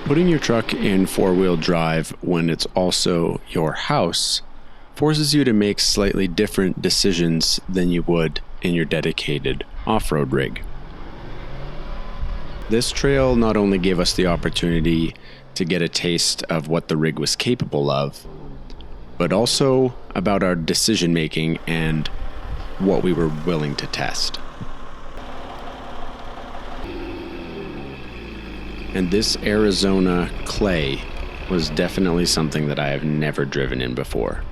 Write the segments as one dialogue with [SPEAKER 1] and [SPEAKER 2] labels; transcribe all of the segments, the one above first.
[SPEAKER 1] Putting your truck in four-wheel drive when it's also your house forces you to make slightly different decisions than you would in your dedicated off-road rig. This trail not only gave us the opportunity to get a taste of what the rig was capable of, but also about our decision making and what we were willing to test. And this Arizona clay was definitely something that I have never driven in before.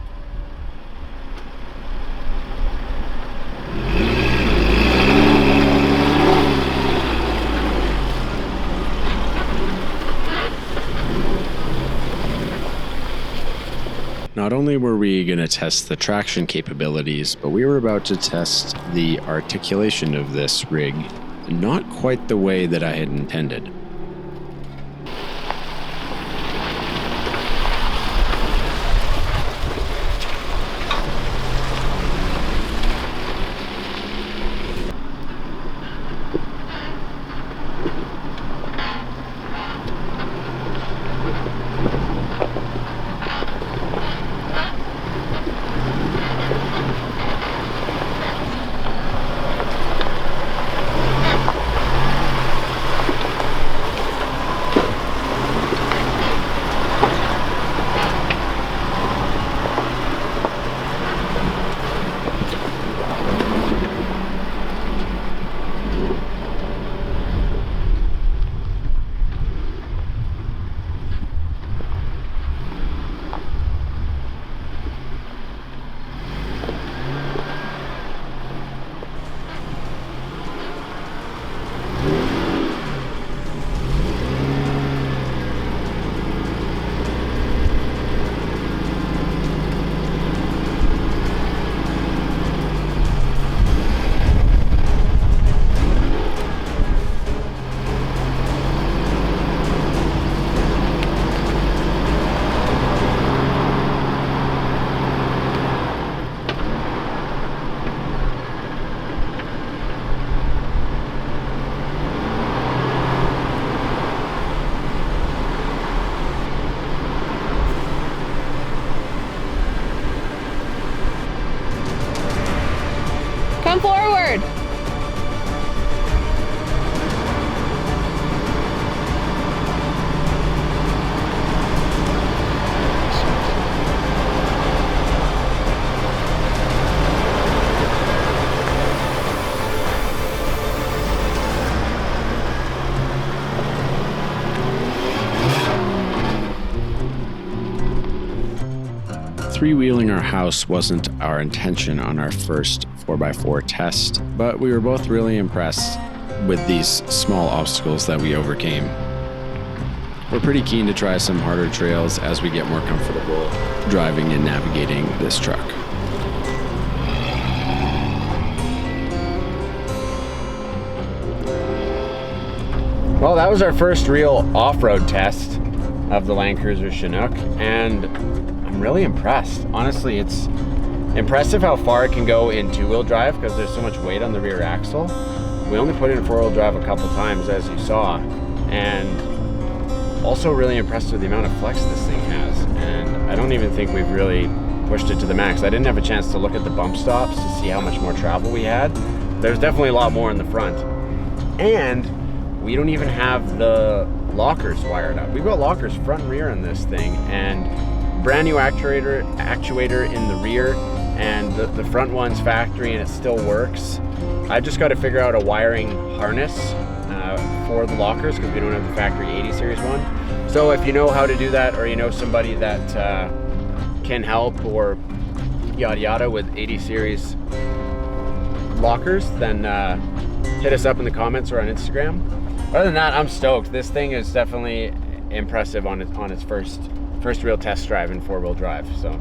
[SPEAKER 1] Not only were we going to test the traction capabilities, but we were about to test the articulation of this rig, not quite the way that I had intended.
[SPEAKER 2] Come forward.
[SPEAKER 1] Three-wheeling our house wasn't our intention on our first 4x4 test, but we were both really impressed with these small obstacles that we overcame. We're pretty keen to try some harder trails as we get more comfortable driving and navigating this truck. Well, that was our first real off-road test of the Land Cruiser Chinook, and I'm really impressed. Honestly, it's impressive how far it can go in two-wheel drive because there's so much weight on the rear axle. We only put it in four-wheel drive a couple times, as you saw, and also really impressed with the amount of flex this thing has. And I don't even think we've really pushed it to the max. I didn't have a chance to look at the bump stops to see how much more travel we had. There's definitely a lot more in the front. And we don't even have the lockers wired up. We've got lockers front and rear in this thing, and brand new actuator in the rear, and the front one's factory and it still works. I just got to figure out a wiring harness for the lockers because we don't have the factory 80 series one. So if you know how to do that, or you know somebody that can help, or yada yada with 80 series lockers, then hit us up in the comments or on Instagram. Other than that, I'm stoked. This thing is definitely impressive on its first real test drive in four-wheel drive. So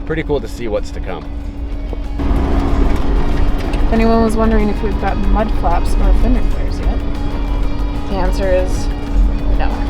[SPEAKER 1] pretty cool to see what's to come.
[SPEAKER 2] If anyone was wondering if we've got mud flaps or fender flares yet, the answer is no.